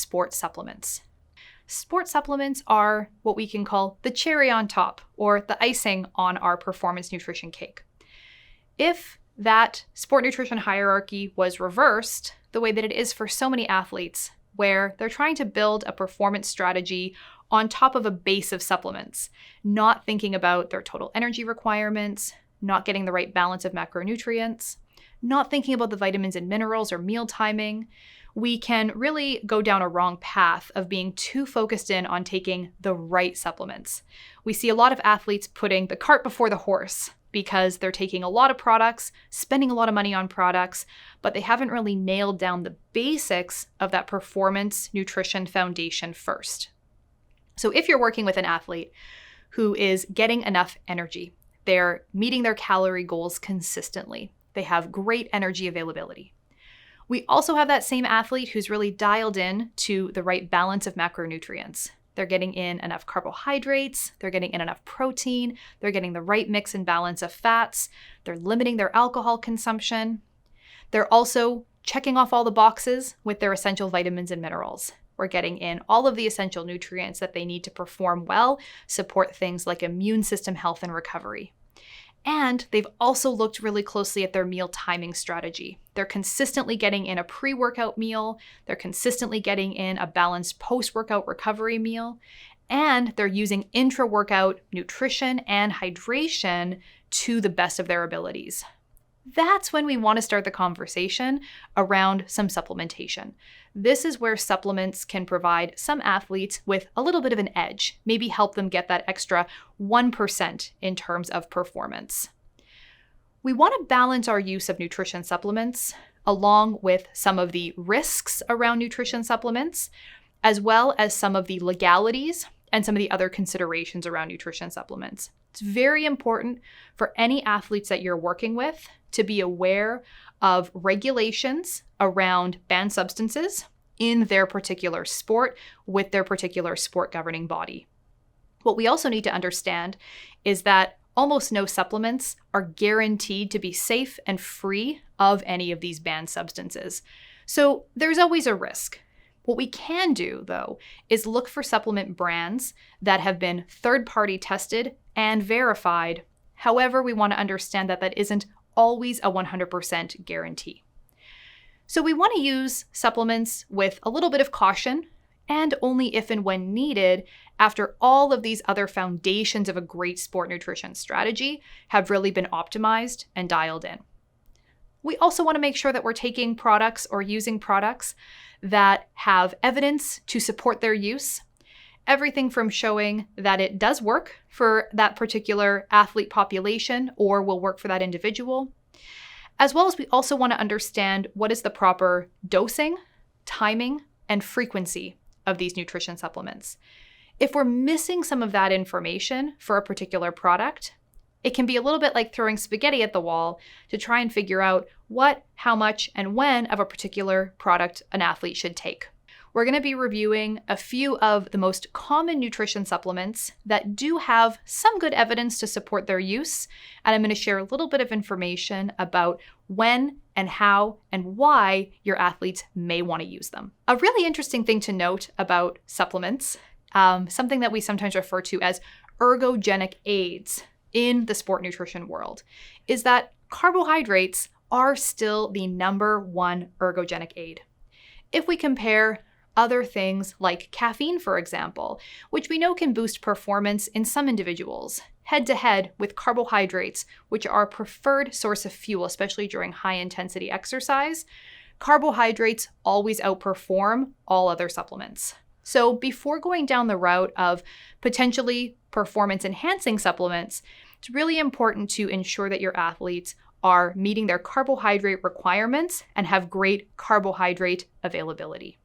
sports supplements. Sports supplements are what we can call the cherry on top, or the icing on our performance nutrition cake. If that sport nutrition hierarchy was reversed the way that it is for so many athletes, where they're trying to build a performance strategy on top of a base of supplements, not thinking about their total energy requirements, not getting the right balance of macronutrients, not thinking about the vitamins and minerals or meal timing, we can really go down a wrong path of being too focused in on taking the right supplements. We see a lot of athletes putting the cart before the horse because they're taking a lot of products, spending a lot of money on products, but they haven't really nailed down the basics of that performance nutrition foundation first. So if you're working with an athlete who is getting enough energy, they're meeting their calorie goals consistently, they have great energy availability. We also have that same athlete who's really dialed in to the right balance of macronutrients. They're getting in enough carbohydrates, they're getting in enough protein, they're getting the right mix and balance of fats, they're limiting their alcohol consumption. They're also checking off all the boxes with their essential vitamins and minerals. We're getting in all of the essential nutrients that they need to perform well, support things like immune system health and recovery. And they've also looked really closely at their meal timing strategy. They're consistently getting in a pre-workout meal, they're consistently getting in a balanced post-workout recovery meal, and they're using intra-workout nutrition and hydration to the best of their abilities. That's when we want to start the conversation around some supplementation. This is where supplements can provide some athletes with a little bit of an edge, maybe help them get that extra 1% in terms of performance. We want to balance our use of nutrition supplements along with some of the risks around nutrition supplements, as well as some of the legalities and some of the other considerations around nutrition supplements. It's very important for any athletes that you're working with to be aware of regulations around banned substances in their particular sport with their particular sport governing body. What we also need to understand is that almost no supplements are guaranteed to be safe and free of any of these banned substances. So there's always a risk. What we can do, though, is look for supplement brands that have been third-party tested and verified. However, we want to understand that that isn't always a 100% guarantee. So we want to use supplements with a little bit of caution and only if and when needed after all of these other foundations of a great sport nutrition strategy have really been optimized and dialed in. We also want to make sure that we're taking products or using products that have evidence to support their use. Everything from showing that it does work for that particular athlete population or will work for that individual, as well as we also want to understand what is the proper dosing, timing, and frequency of these nutrition supplements. If we're missing some of that information for a particular product, it can be a little bit like throwing spaghetti at the wall to try and figure out what, how much, and when of a particular product an athlete should take. We're going to be reviewing a few of the most common nutrition supplements that do have some good evidence to support their use, and I'm going to share a little bit of information about when and how and why your athletes may want to use them. A really interesting thing to note about supplements, something that we sometimes refer to as ergogenic aids in the sport nutrition world, is that carbohydrates are still the number one ergogenic aid. If we compare other things like caffeine, for example, which we know can boost performance in some individuals, head-to-head with carbohydrates, which are a preferred source of fuel, especially during high-intensity exercise, carbohydrates always outperform all other supplements. So before going down the route of potentially performance-enhancing supplements, it's really important to ensure that your athletes are meeting their carbohydrate requirements and have great carbohydrate availability.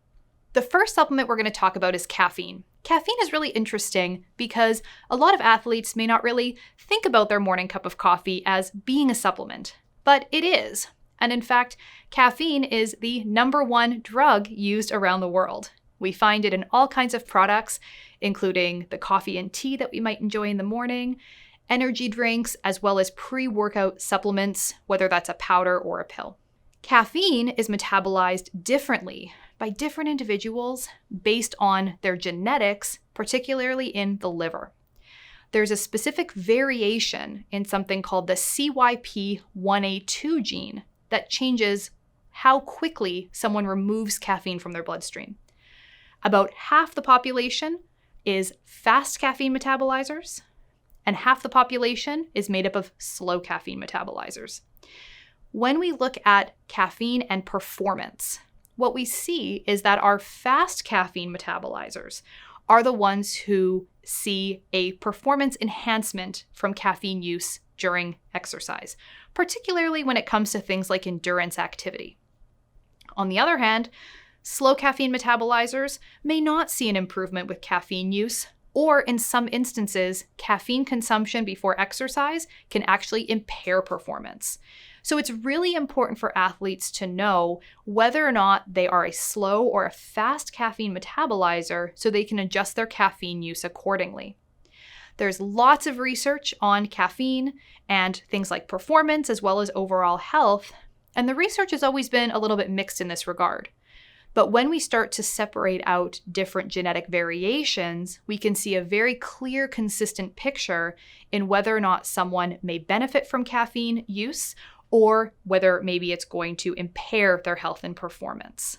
The first supplement we're going to talk about is caffeine. Caffeine is really interesting because a lot of athletes may not really think about their morning cup of coffee as being a supplement, but it is. And in fact, caffeine is the number one drug used around the world. We find it in all kinds of products, including the coffee and tea that we might enjoy in the morning, energy drinks, as well as pre-workout supplements, whether that's a powder or a pill. Caffeine is metabolized differently by different individuals based on their genetics, particularly in the liver. There's a specific variation in something called the CYP1A2 gene that changes how quickly someone removes caffeine from their bloodstream. About half the population is fast caffeine metabolizers, and half the population is made up of slow caffeine metabolizers. When we look at caffeine and performance, what we see is that our fast caffeine metabolizers are the ones who see a performance enhancement from caffeine use during exercise, particularly when it comes to things like endurance activity. On the other hand, slow caffeine metabolizers may not see an improvement with caffeine use, or in some instances, caffeine consumption before exercise can actually impair performance. So it's really important for athletes to know whether or not they are a slow or a fast caffeine metabolizer so they can adjust their caffeine use accordingly. There's lots of research on caffeine and things like performance as well as overall health, and the research has always been a little bit mixed in this regard. But when we start to separate out different genetic variations, we can see a very clear, consistent picture in whether or not someone may benefit from caffeine use or whether maybe it's going to impair their health and performance.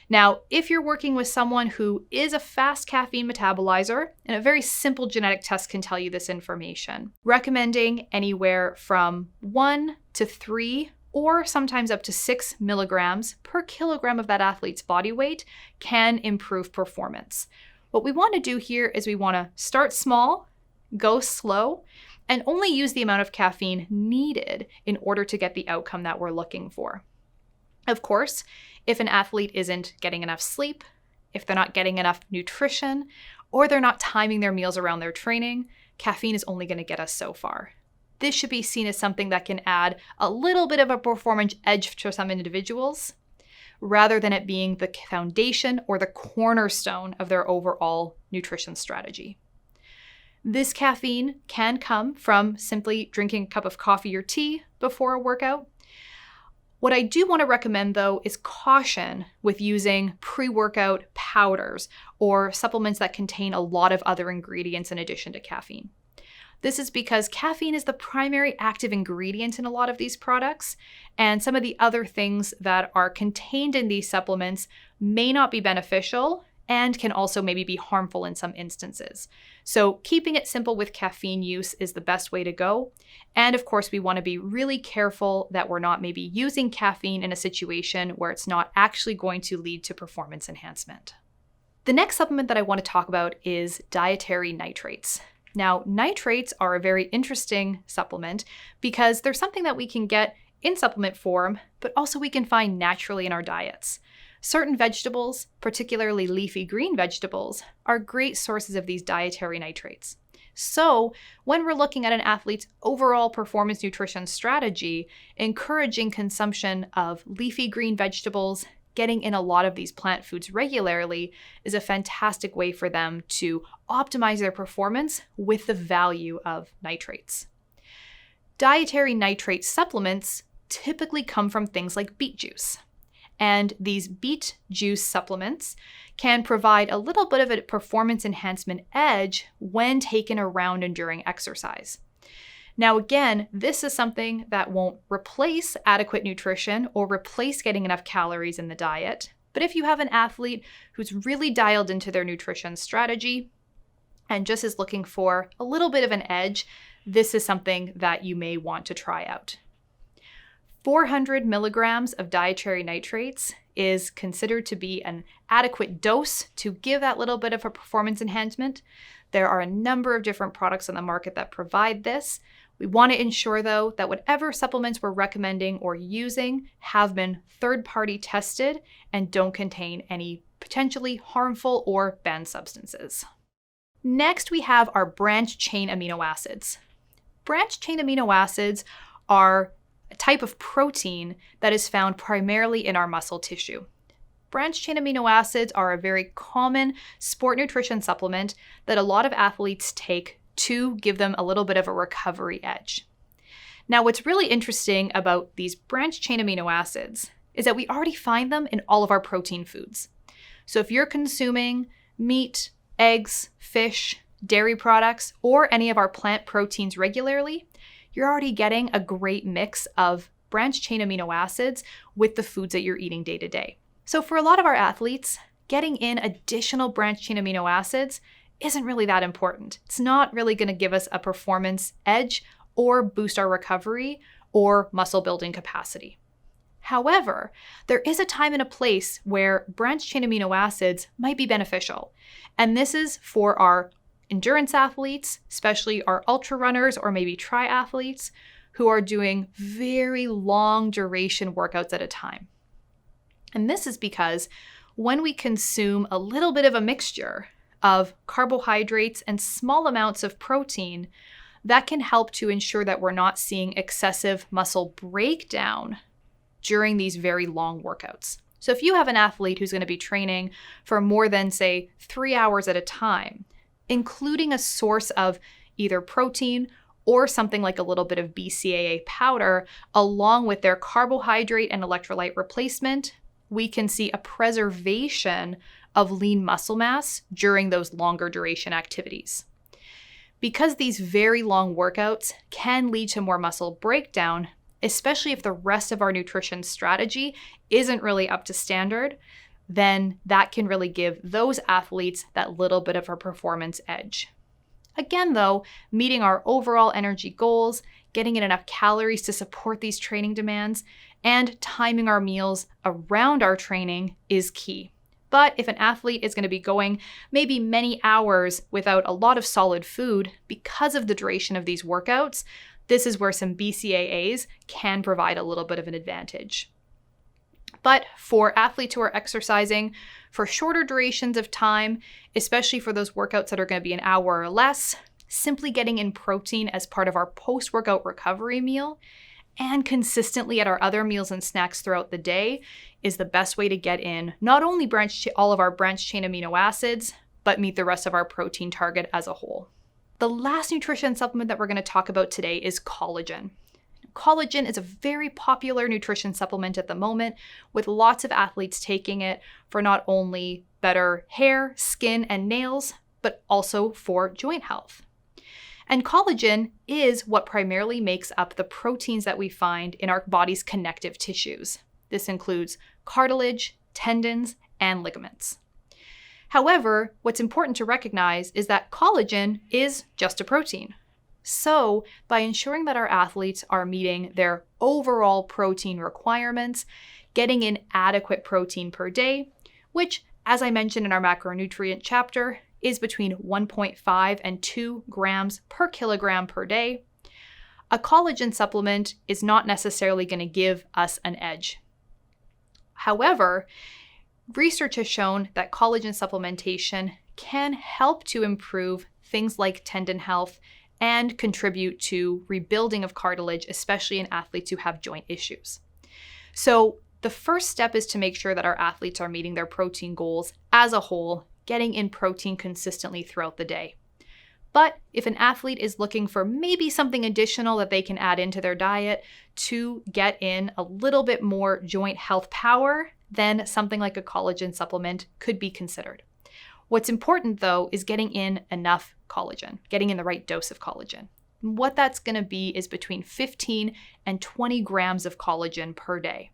Now, if you're working with someone who is a fast caffeine metabolizer, and a very simple genetic test can tell you this information, recommending anywhere from 1 to 3 or sometimes up to 6 milligrams per kilogram of that athlete's body weight can improve performance. What we want to do here is we want to start small, go slow, and only use the amount of caffeine needed in order to get the outcome that we're looking for. Of course, if an athlete isn't getting enough sleep, if they're not getting enough nutrition, or they're not timing their meals around their training, caffeine is only going to get us so far. This should be seen as something that can add a little bit of a performance edge to some individuals, rather than it being the foundation or the cornerstone of their overall nutrition strategy. This caffeine can come from simply drinking a cup of coffee or tea before a workout. What I do want to recommend, though, is caution with using pre-workout powders or supplements that contain a lot of other ingredients in addition to caffeine. This is because caffeine is the primary active ingredient in a lot of these products, and some of the other things that are contained in these supplements may not be beneficial and can also maybe be harmful in some instances. So keeping it simple with caffeine use is the best way to go. And of course, we want to be really careful that we're not maybe using caffeine in a situation where it's not actually going to lead to performance enhancement. The next supplement that I want to talk about is dietary nitrates. Now, nitrates are a very interesting supplement because they're something that we can get in supplement form, but also we can find naturally in our diets. Certain vegetables, particularly leafy green vegetables, are great sources of these dietary nitrates. So when we're looking at an athlete's overall performance nutrition strategy, encouraging consumption of leafy green vegetables, getting in a lot of these plant foods regularly is a fantastic way for them to optimize their performance with the value of nitrates. Dietary nitrate supplements typically come from things like beet juice. And these beet juice supplements can provide a little bit of a performance enhancement edge when taken around and during exercise. Now, again, this is something that won't replace adequate nutrition or replace getting enough calories in the diet. But if you have an athlete who's really dialed into their nutrition strategy and just is looking for a little bit of an edge, this is something that you may want to try out. 400 milligrams of dietary nitrates is considered to be an adequate dose to give that little bit of a performance enhancement. There are a number of different products on the market that provide this. We want to ensure, though, that whatever supplements we're recommending or using have been third-party tested and don't contain any potentially harmful or banned substances. Next, we have our branched-chain amino acids. Branched-chain amino acids are a type of protein that is found primarily in our muscle tissue. Branched-chain amino acids are a very common sport nutrition supplement that a lot of athletes take to give them a little bit of a recovery edge. Now, what's really interesting about these branched-chain amino acids is that we already find them in all of our protein foods. So if you're consuming meat, eggs, fish, dairy products, or any of our plant proteins regularly, you're already getting a great mix of branched chain amino acids with the foods that you're eating day to day. So for a lot of our athletes, getting in additional branched chain amino acids isn't really that important. It's not really going to give us a performance edge or boost our recovery or muscle building capacity. However, there is a time and a place where branched chain amino acids might be beneficial. And this is for our endurance athletes, especially our ultra runners or maybe triathletes who are doing very long duration workouts at a time. And this is because when we consume a little bit of a mixture of carbohydrates and small amounts of protein, that can help to ensure that we're not seeing excessive muscle breakdown during these very long workouts. So if you have an athlete who's going to be training for more than, say, 3 hours at a time, including a source of either protein or something like a little bit of BCAA powder, along with their carbohydrate and electrolyte replacement, we can see a preservation of lean muscle mass during those longer duration activities. Because these very long workouts can lead to more muscle breakdown, especially if the rest of our nutrition strategy isn't really up to standard, then that can really give those athletes that little bit of a performance edge. Again, though, meeting our overall energy goals, getting in enough calories to support these training demands, and timing our meals around our training is key. But if an athlete is going to be going maybe many hours without a lot of solid food because of the duration of these workouts, this is where some BCAAs can provide a little bit of an advantage. But for athletes who are exercising for shorter durations of time, especially for those workouts that are going to be an hour or less, simply getting in protein as part of our post-workout recovery meal and consistently at our other meals and snacks throughout the day is the best way to get in not only all of our branched chain amino acids, but meet the rest of our protein target as a whole. The last nutrition supplement that we're going to talk about today is collagen. Collagen is a very popular nutrition supplement at the moment, with lots of athletes taking it for not only better hair, skin, and nails, but also for joint health. And collagen is what primarily makes up the proteins that we find in our body's connective tissues. This includes cartilage, tendons, and ligaments. However, what's important to recognize is that collagen is just a protein. So, by ensuring that our athletes are meeting their overall protein requirements, getting in adequate protein per day, which, as I mentioned in our macronutrient chapter, is between 1.5 and 2 grams per kilogram per day, a collagen supplement is not necessarily going to give us an edge. However, research has shown that collagen supplementation can help to improve things like tendon health and contribute to rebuilding of cartilage, especially in athletes who have joint issues. So the first step is to make sure that our athletes are meeting their protein goals as a whole, getting in protein consistently throughout the day. But if an athlete is looking for maybe something additional that they can add into their diet to get in a little bit more joint health power, then something like a collagen supplement could be considered. What's important, though, is getting in enough collagen, getting in the right dose of collagen. What that's going to be is between 15 and 20 grams of collagen per day.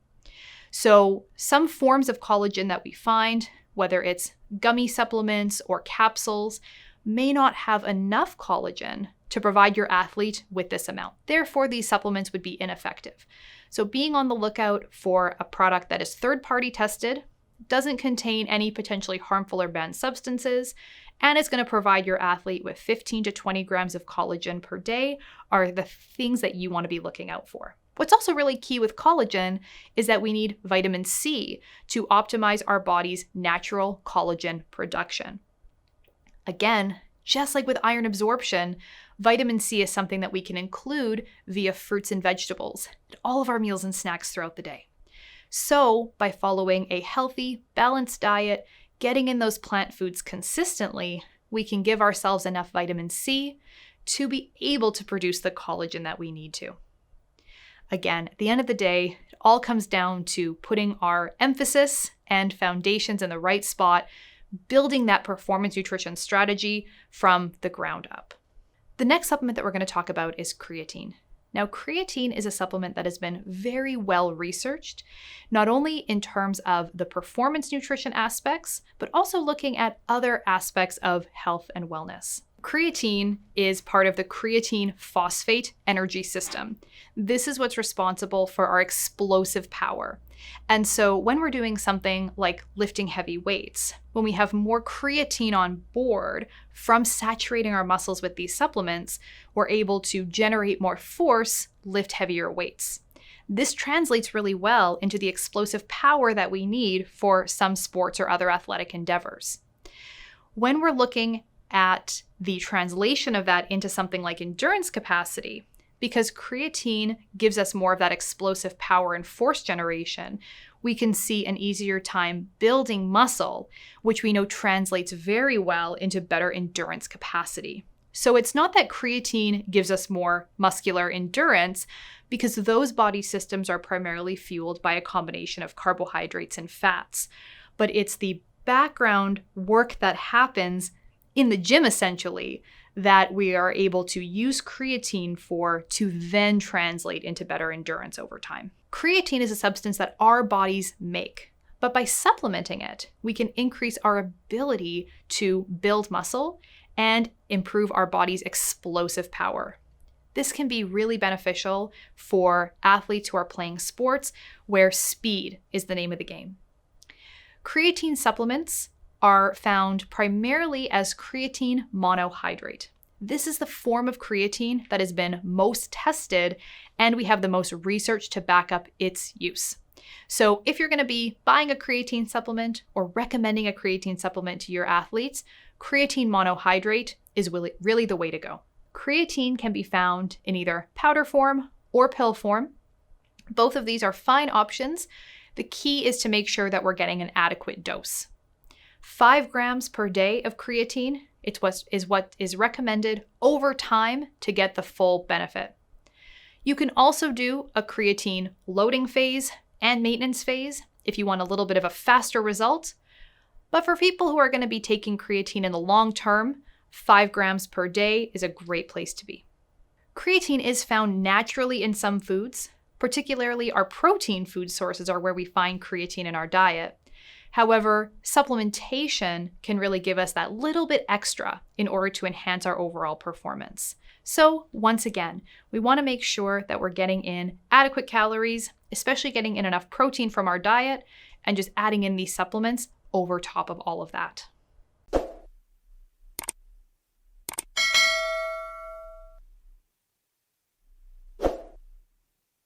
So some forms of collagen that we find, whether it's gummy supplements or capsules, may not have enough collagen to provide your athlete with this amount. Therefore, these supplements would be ineffective. So being on the lookout for a product that is third-party tested, doesn't contain any potentially harmful or banned substances, and is going to provide your athlete with 15 to 20 grams of collagen per day are the things that you want to be looking out for. What's also really key with collagen is that we need vitamin C to optimize our body's natural collagen production. Again, just like with iron absorption, vitamin C is something that we can include via fruits and vegetables in all of our meals and snacks throughout the day. So, by following a healthy, balanced diet, getting in those plant foods consistently, we can give ourselves enough vitamin C to be able to produce the collagen that we need to. Again, at the end of the day, it all comes down to putting our emphasis and foundations in the right spot, building that performance nutrition strategy from the ground up. The next supplement that we're going to talk about is creatine. Now, creatine is a supplement that has been very well researched, not only in terms of the performance nutrition aspects, but also looking at other aspects of health and wellness. Creatine is part of the creatine phosphate energy system. This is what's responsible for our explosive power. And so when we're doing something like lifting heavy weights, when we have more creatine on board from saturating our muscles with these supplements, we're able to generate more force, lift heavier weights. This translates really well into the explosive power that we need for some sports or other athletic endeavors. When we're looking at the translation of that into something like endurance capacity, because creatine gives us more of that explosive power and force generation, we can see an easier time building muscle, which we know translates very well into better endurance capacity. So it's not that creatine gives us more muscular endurance, because those body systems are primarily fueled by a combination of carbohydrates and fats, but it's the background work that happens in the gym, essentially, that we are able to use creatine for to then translate into better endurance over time. Creatine is a substance that our bodies make, but by supplementing it, we can increase our ability to build muscle and improve our body's explosive power. This can be really beneficial for athletes who are playing sports where speed is the name of the game. Creatine supplements are found primarily as creatine monohydrate. This is the form of creatine that has been most tested, and we have the most research to back up its use. So if you're going to be buying a creatine supplement or recommending a creatine supplement to your athletes, creatine monohydrate is really the way to go. Creatine can be found in either powder form or pill form. Both of these are fine options. The key is to make sure that we're getting an adequate dose. 5 grams per day of creatine is what is recommended over time to get the full benefit. You can also do a creatine loading phase and maintenance phase if you want a little bit of a faster result. But for people who are going to be taking creatine in the long term, 5 grams per day is a great place to be. Creatine is found naturally in some foods, particularly our protein food sources are where we find creatine in our diet. However, supplementation can really give us that little bit extra in order to enhance our overall performance. So once again, we want to make sure that we're getting in adequate calories, especially getting in enough protein from our diet, and just adding in these supplements over top of all of that.